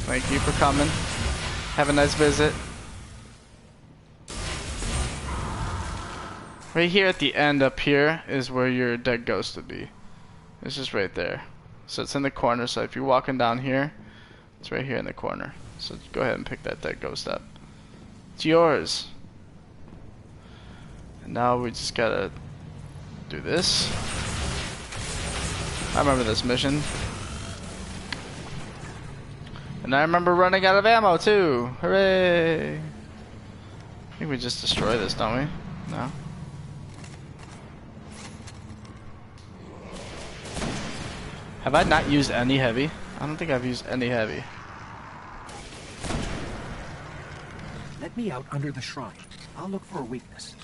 Thank you for coming. Have a nice visit. Right here at the end up here is where your dead ghost would be. It's just right there. So it's in the corner, so if you're walking down here, it's right here in the corner. So go ahead and pick that dead ghost up. It's yours. And now we just gotta do this. I remember this mission. And I remember running out of ammo too. Hooray! I think we just destroy this, don't we? No. Have I not used any heavy? I don't think I've used any heavy. Let me out under the shrine. I'll look for a weakness.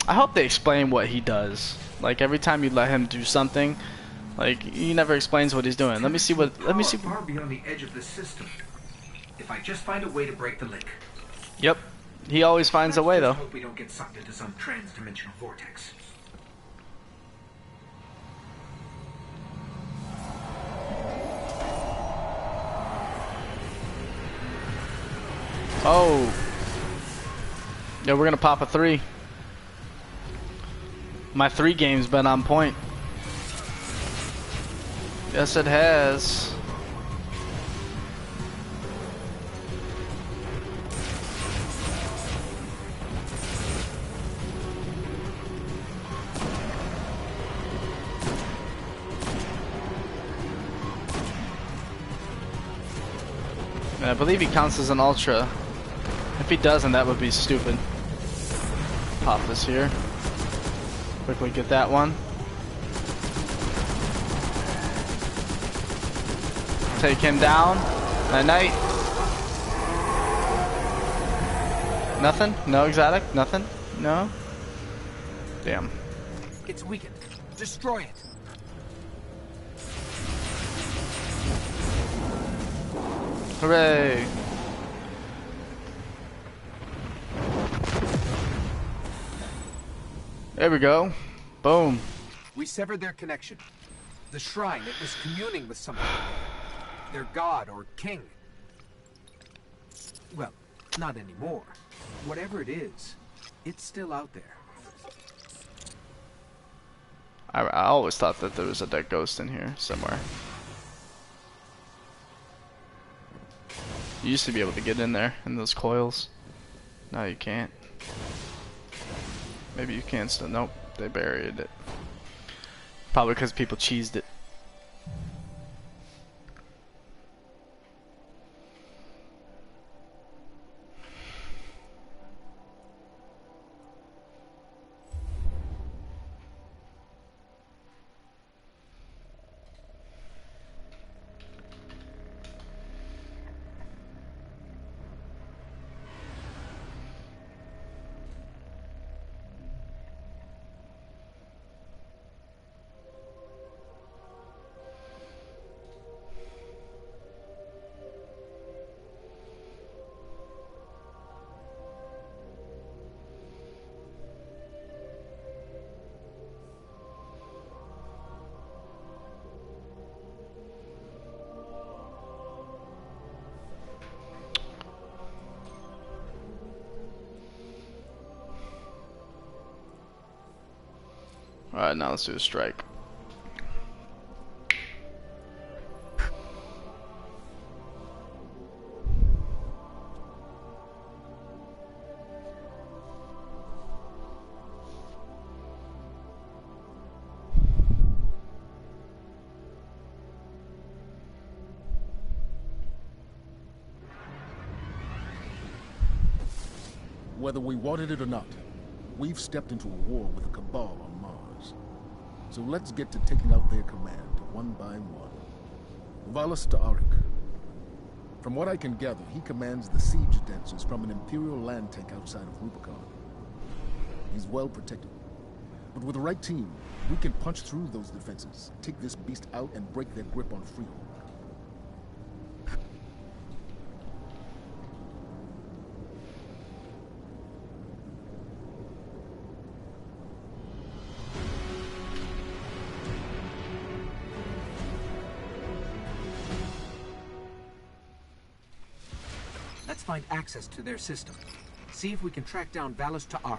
I hope they explain what he does. Like every time you let him do something, like he never explains what he's doing. Let me see what. Let me see. Far beyond the edge of the system. If I just find a way to break the link. Yep, he always finds a way though. Hope we don't get sucked into some trans-dimensional vortex. Oh. Yeah, we're gonna pop a 3. My 3 game's been on point. Yes, it has. And I believe he counts as an ultra. If he doesn't, that would be stupid. Pop this here. Quickly get that one. Take him down. Night night. Nothing? No exotic? Nothing? No? Damn. It's weakened. Destroy it. Hooray. There we go. Boom. We severed their connection. The shrine, it was communing with something. Their god or king. Well, not anymore. Whatever it is, it's still out there. I always thought that there was a dead ghost in here somewhere. You used to be able to get in there in those coils. Now you can't. Maybe you can still. Nope, they buried it. Probably because people cheesed it. Alright, now let's do a strike. Whether we wanted it or not, we've stepped into a war with a cabal on Mars. So let's get to taking out their command, one by one. Valus Ta'arik. From what I can gather, he commands the siege dancers from an Imperial land tank outside of Rubicon. He's well protected. But with the right team, we can punch through those defenses, take this beast out, and break their grip on Freehold. Let's find access to their system. See if we can track down Valus Ta'arik.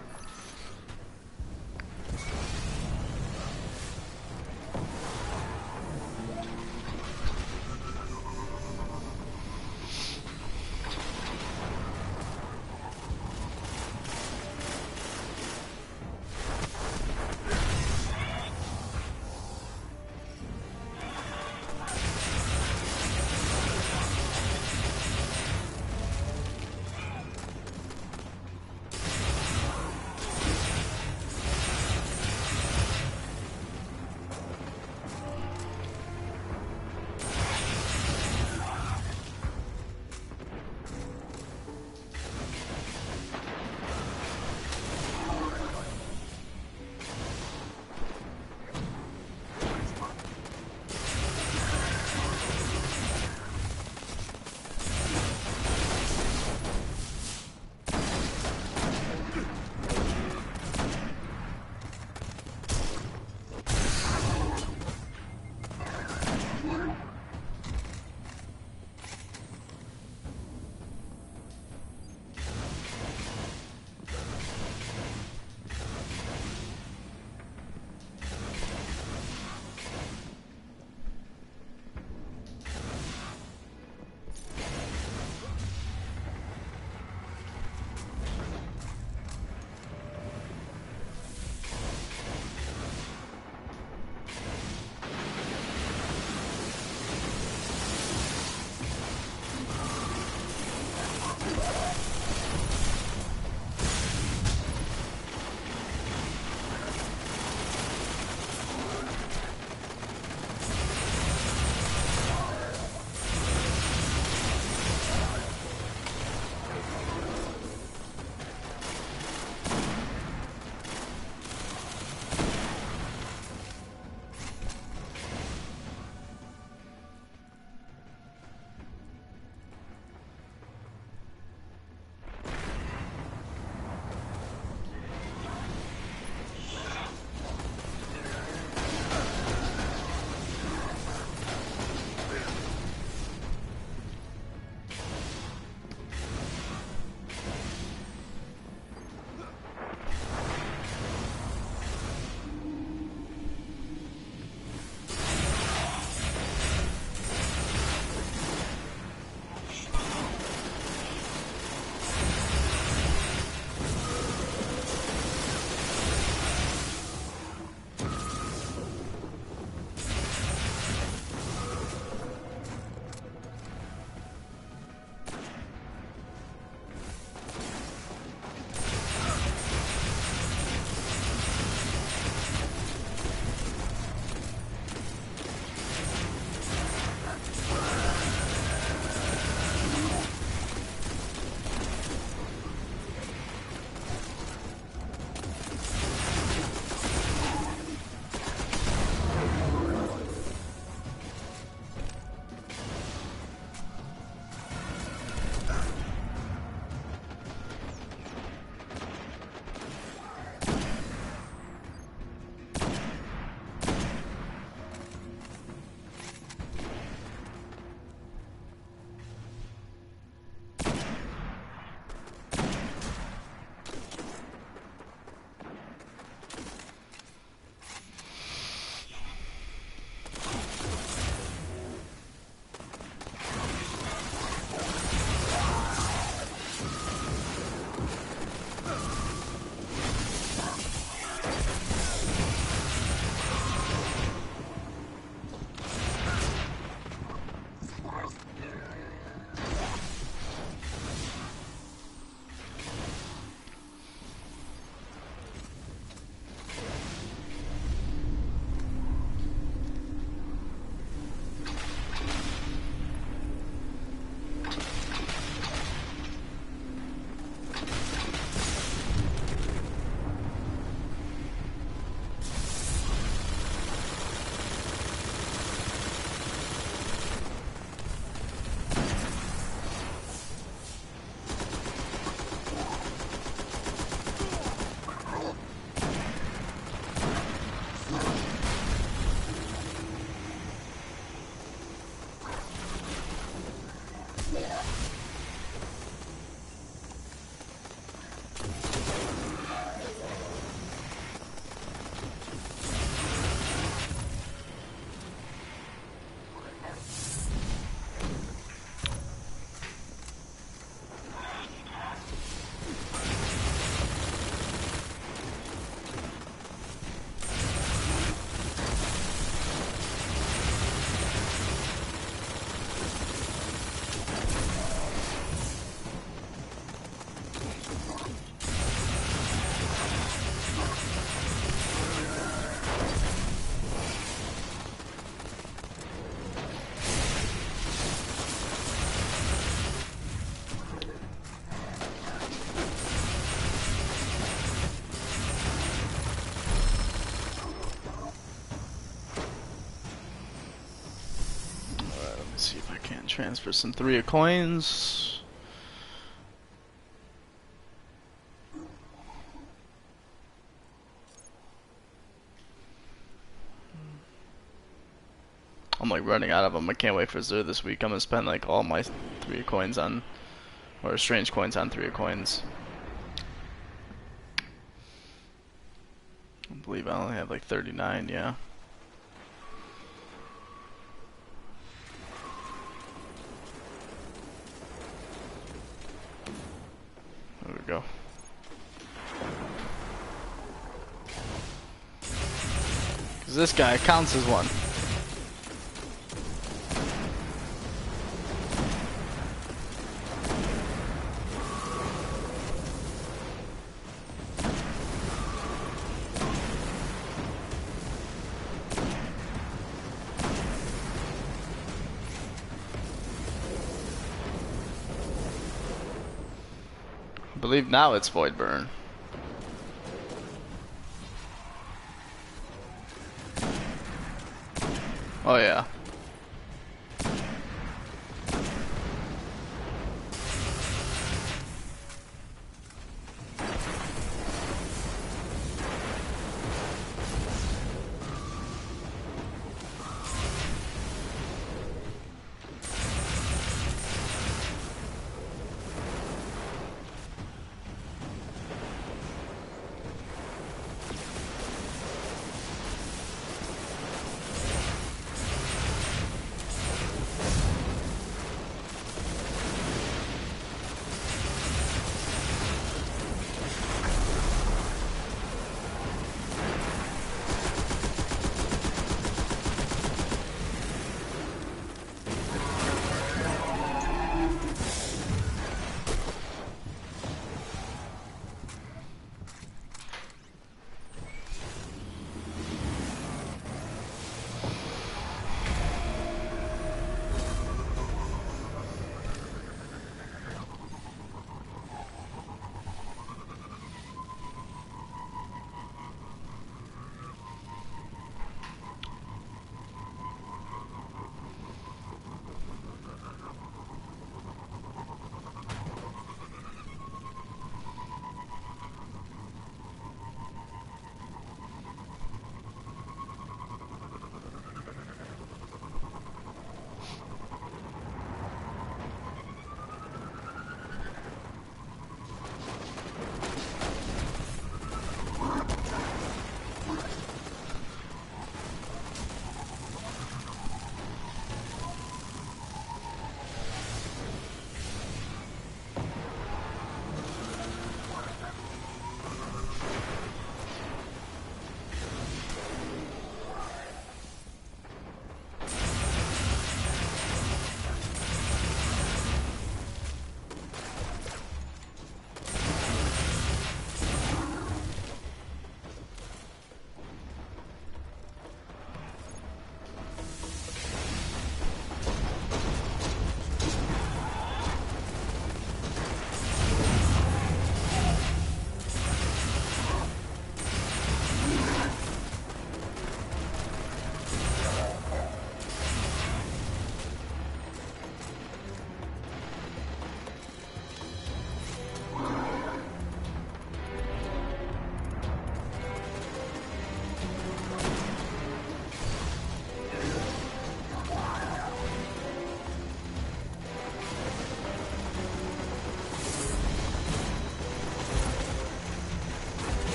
Let's see if I can transfer some 3 of coins. I'm like running out of them. I can't wait for Zoo this week. I'm gonna spend like all my 3 of coins on, or strange coins on 3 of coins. I believe I only have like 39, yeah. There we go. Cause this guy counts as one. I believe now it's Void Burn. Oh yeah.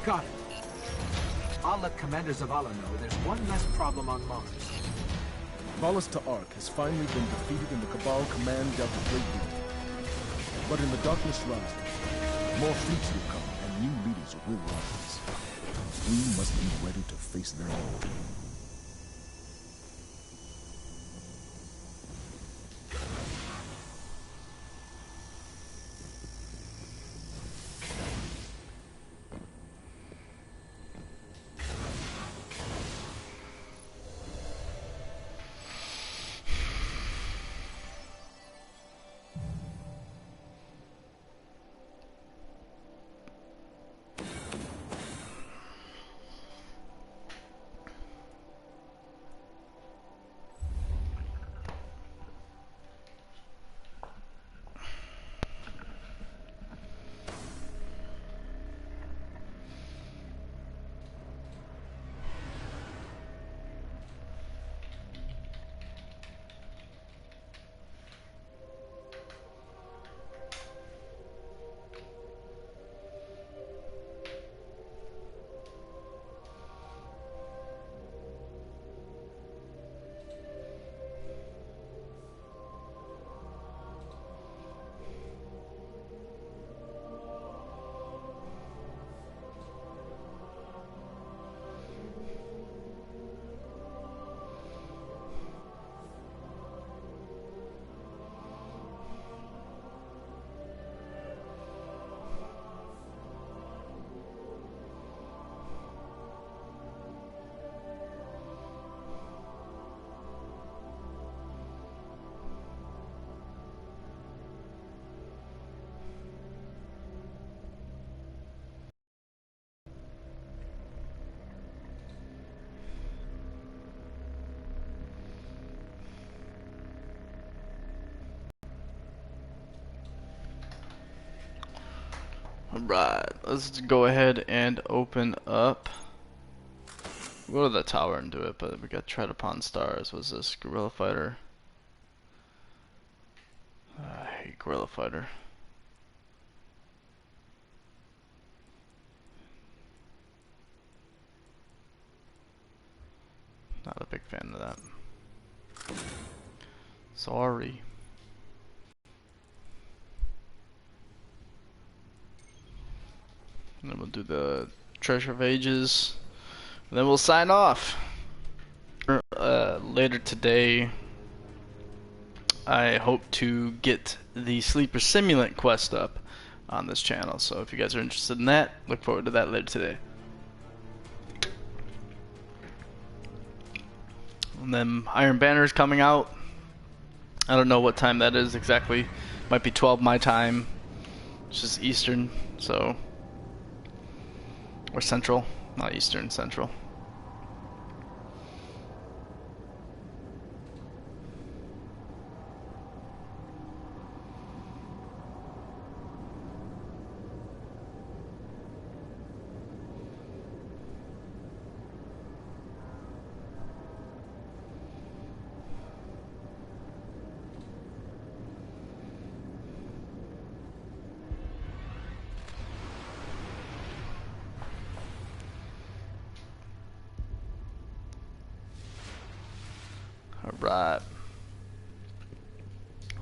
Got it. I'll let Commander Zavala know there's one less problem on Mars. Valis to Ark has finally been defeated and the Cabal command dealt a great victory. But in the darkness rising, more fleets will come and new leaders will rise. We must be ready to face them all. Alright, let's go ahead and open up. We'll go to the tower and do it, but we got Tread Upon Stars. What's this? Guerrilla Fighter. I hate Guerrilla Fighter. Not a big fan of that. Sorry. And then we'll do the Treasure of Ages. And then we'll sign off. Later today, I hope to get the Sleeper Simulant quest up on this channel. So if you guys are interested in that, look forward to that later today. And then Iron Banner is coming out. I don't know what time that is exactly. Might be 12 my time, which is Eastern, so. Or Central, not Eastern, Central. Alright.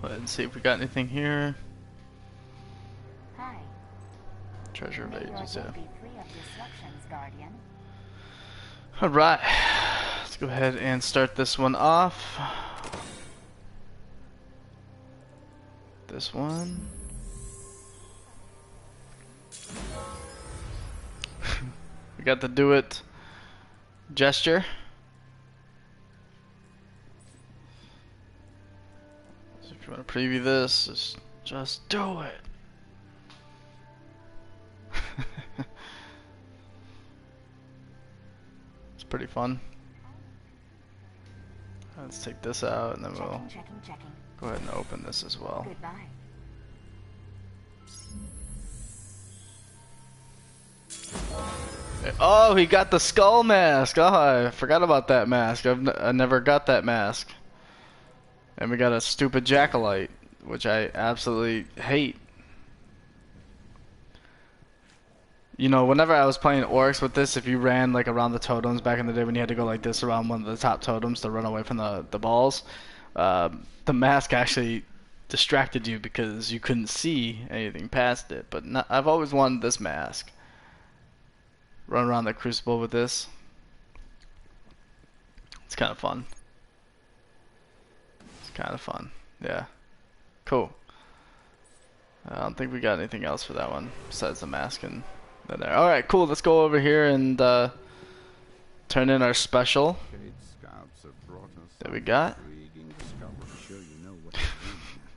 Go ahead and see if we got anything here. Hi. Treasure of Ages, yeah. Be free of disruptions, Guardian. Alright. Let's go ahead and start this one off. This one. We got the do it gesture. So if you want to preview this, just do it. It's pretty fun. Let's take this out and then we'll Checking. go ahead and open this as well. Goodbye. Oh, he got the skull mask. Oh, I forgot about that mask. I never got that mask. And we got a stupid Jackalite, which I absolutely hate. You know, whenever I was playing orcs with this, if you ran like around the totems back in the day when you had to go like this around one of the top totems to run away from the balls, the mask actually distracted you because you couldn't see anything past it. But not, I've always wanted this mask. Run around the crucible with this. It's kind of fun. It's kind of fun. Yeah. Cool. I don't think we got anything else for that one besides the mask and there. All right, cool. Let's go over here and turn in our special Paid scouts have brought us that we got. intriguing discovery. Sure, you know what to do.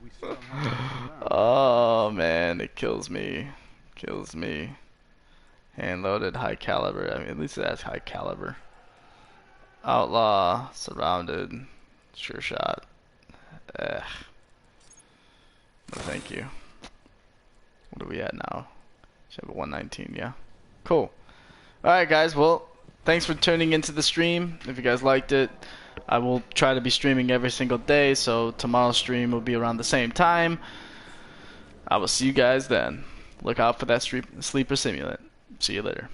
We still have Oh man, it kills me. Kills me. Hand loaded, high caliber. I mean, at least that's high caliber. Outlaw, surrounded, sure shot. Ugh. No, thank you. What are we at now? Should have a 119, yeah. Cool. Alright guys, well, thanks for tuning into the stream. If you guys liked it, I will try to be streaming every single day, so tomorrow's stream will be around the same time. I will see you guys then. Look out for that sleeper simulant. See you later.